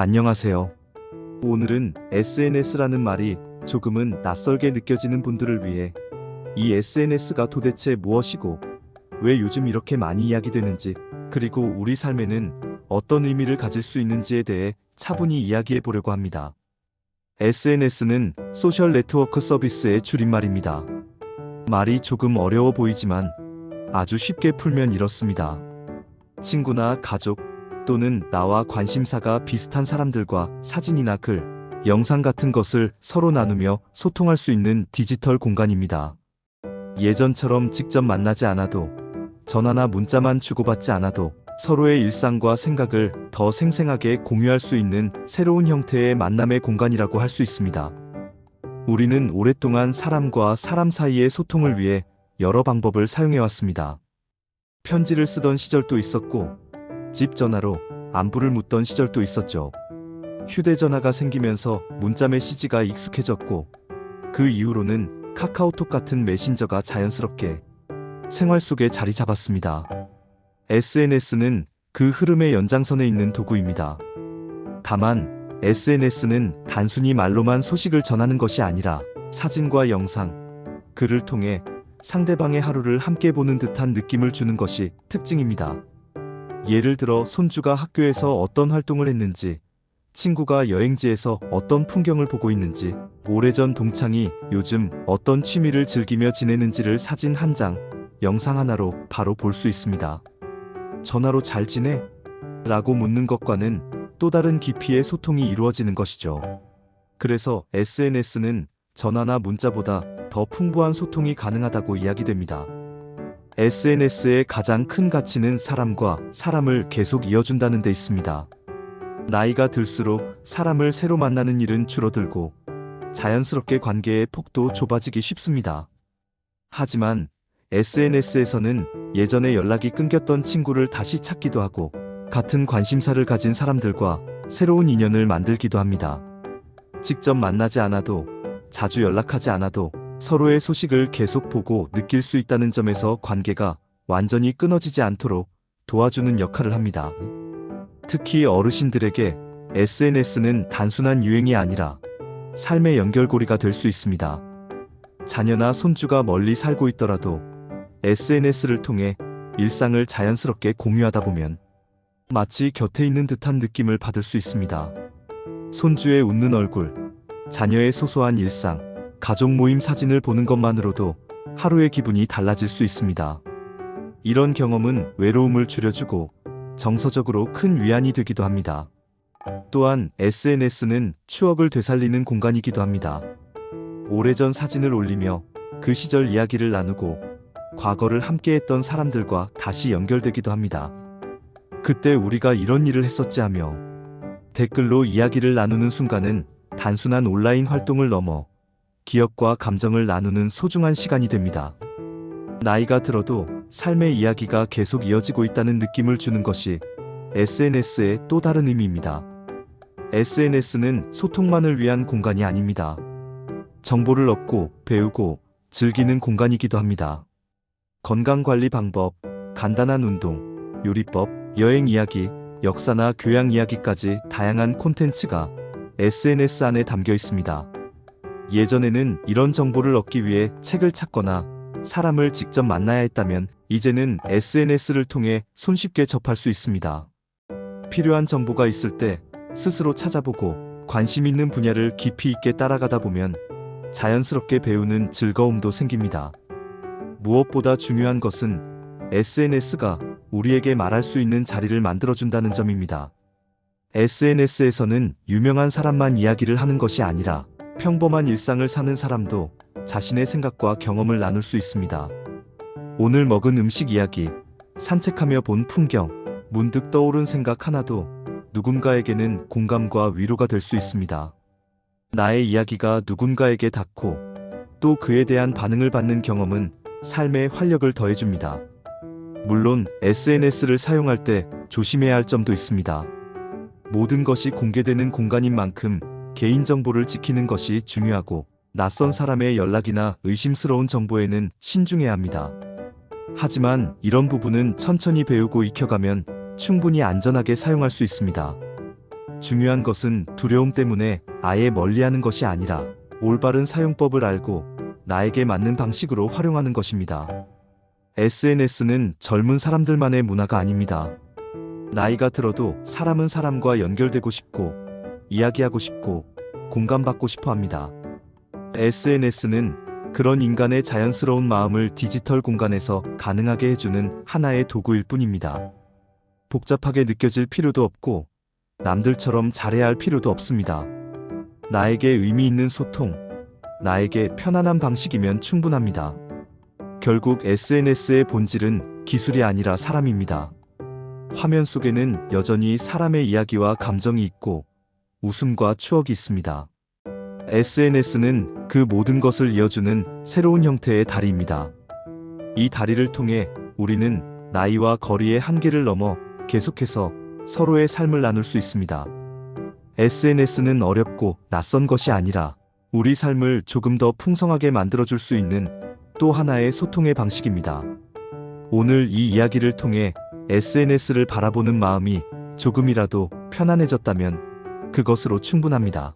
안녕하세요. 오늘은 SNS라는 말이 조금은 낯설게 느껴지는 분들을 위해 이 SNS가 도대체 무엇이고 왜 요즘 이렇게 많이 이야기되는지, 그리고 우리 삶에는 어떤 의미를 가질 수 있는지에 대해 차분히 이야기해 보려고 합니다. SNS는 소셜 네트워크 서비스의 줄임말입니다. 말이 조금 어려워 보이지만 아주 쉽게 풀면 이렇습니다. 친구나 가족 또는 나와 관심사가 비슷한 사람들과 사진이나 글, 영상 같은 것을 서로 나누며 소통할 수 있는 디지털 공간입니다. 예전처럼 직접 만나지 않아도, 전화나 문자만 주고받지 않아도 서로의 일상과 생각을 더 생생하게 공유할 수 있는 새로운 형태의 만남의 공간이라고 할 수 있습니다. 우리는 오랫동안 사람과 사람 사이의 소통을 위해 여러 방법을 사용해왔습니다. 편지를 쓰던 시절도 있었고, 집 전화로 안부를 묻던 시절도 있었죠. 휴대전화가 생기면서 문자 메시지가 익숙해졌고, 그 이후로는 카카오톡 같은 메신저가 자연스럽게 생활 속에 자리 잡았습니다. SNS는 그 흐름의 연장선에 있는 도구입니다. 다만 SNS는 단순히 말로만 소식을 전하는 것이 아니라 사진과 영상, 글을 통해 상대방의 하루를 함께 보는 듯한 느낌을 주는 것이 특징입니다. 예를 들어 손주가 학교에서 어떤 활동을 했는지, 친구가 여행지에서 어떤 풍경을 보고 있는지, 오래전 동창이 요즘 어떤 취미를 즐기며 지내는지를 사진 한 장, 영상 하나로 바로 볼 수 있습니다. 전화로 잘 지내? 라고 묻는 것과는 또 다른 깊이의 소통이 이루어지는 것이죠. 그래서 SNS는 전화나 문자보다 더 풍부한 소통이 가능하다고 이야기됩니다. SNS의 가장 큰 가치는 사람과 사람을 계속 이어준다는 데 있습니다. 나이가 들수록 사람을 새로 만나는 일은 줄어들고 자연스럽게 관계의 폭도 좁아지기 쉽습니다. 하지만 SNS에서는 예전에 연락이 끊겼던 친구를 다시 찾기도 하고, 같은 관심사를 가진 사람들과 새로운 인연을 만들기도 합니다. 직접 만나지 않아도, 자주 연락하지 않아도 서로의 소식을 계속 보고 느낄 수 있다는 점에서 관계가 완전히 끊어지지 않도록 도와주는 역할을 합니다. 특히 어르신들에게 SNS는 단순한 유행이 아니라 삶의 연결고리가 될 수 있습니다. 자녀나 손주가 멀리 살고 있더라도 SNS를 통해 일상을 자연스럽게 공유하다 보면 마치 곁에 있는 듯한 느낌을 받을 수 있습니다. 손주의 웃는 얼굴, 자녀의 소소한 일상, 가족 모임 사진을 보는 것만으로도 하루의 기분이 달라질 수 있습니다. 이런 경험은 외로움을 줄여주고 정서적으로 큰 위안이 되기도 합니다. 또한 SNS는 추억을 되살리는 공간이기도 합니다. 오래전 사진을 올리며 그 시절 이야기를 나누고 과거를 함께했던 사람들과 다시 연결되기도 합니다. 그때 우리가 이런 일을 했었지 하며 댓글로 이야기를 나누는 순간은 단순한 온라인 활동을 넘어 기억과 감정을 나누는 소중한 시간이 됩니다. 나이가 들어도 삶의 이야기가 계속 이어지고 있다는 느낌을 주는 것이 SNS의 또 다른 의미입니다. SNS는 소통만을 위한 공간이 아닙니다. 정보를 얻고 배우고 즐기는 공간이기도 합니다. 건강관리 방법, 간단한 운동, 요리법, 여행 이야기, 역사나 교양 이야기까지 다양한 콘텐츠가 SNS 안에 담겨 있습니다. 예전에는 이런 정보를 얻기 위해 책을 찾거나 사람을 직접 만나야 했다면, 이제는 SNS를 통해 손쉽게 접할 수 있습니다. 필요한 정보가 있을 때 스스로 찾아보고 관심 있는 분야를 깊이 있게 따라가다 보면 자연스럽게 배우는 즐거움도 생깁니다. 무엇보다 중요한 것은 SNS가 우리에게 말할 수 있는 자리를 만들어준다는 점입니다. SNS에서는 유명한 사람만 이야기를 하는 것이 아니라 평범한 일상을 사는 사람도 자신의 생각과 경험을 나눌 수 있습니다. 오늘 먹은 음식 이야기, 산책하며 본 풍경, 문득 떠오른 생각 하나도 누군가에게는 공감과 위로가 될 수 있습니다. 나의 이야기가 누군가에게 닿고 또 그에 대한 반응을 받는 경험은 삶에 활력을 더해줍니다. 물론 SNS를 사용할 때 조심해야 할 점도 있습니다. 모든 것이 공개되는 공간인 만큼 개인정보를 지키는 것이 중요하고, 낯선 사람의 연락이나 의심스러운 정보에는 신중해야 합니다. 하지만 이런 부분은 천천히 배우고 익혀가면 충분히 안전하게 사용할 수 있습니다. 중요한 것은 두려움 때문에 아예 멀리하는 것이 아니라 올바른 사용법을 알고 나에게 맞는 방식으로 활용하는 것입니다. SNS는 젊은 사람들만의 문화가 아닙니다. 나이가 들어도 사람은 사람과 연결되고 싶고, 이야기하고 싶고, 공감받고 싶어 합니다. SNS는 그런 인간의 자연스러운 마음을 디지털 공간에서 가능하게 해주는 하나의 도구일 뿐입니다. 복잡하게 느껴질 필요도 없고, 남들처럼 잘해야 할 필요도 없습니다. 나에게 의미 있는 소통, 나에게 편안한 방식이면 충분합니다. 결국 SNS의 본질은 기술이 아니라 사람입니다. 화면 속에는 여전히 사람의 이야기와 감정이 있고 웃음과 추억이 있습니다. SNS는 그 모든 것을 이어주는 새로운 형태의 다리입니다. 이 다리를 통해 우리는 나이와 거리의 한계를 넘어 계속해서 서로의 삶을 나눌 수 있습니다. SNS는 어렵고 낯선 것이 아니라 우리 삶을 조금 더 풍성하게 만들어줄 수 있는 또 하나의 소통의 방식입니다. 오늘 이 이야기를 통해 SNS를 바라보는 마음이 조금이라도 편안해졌다면 그것으로 충분합니다.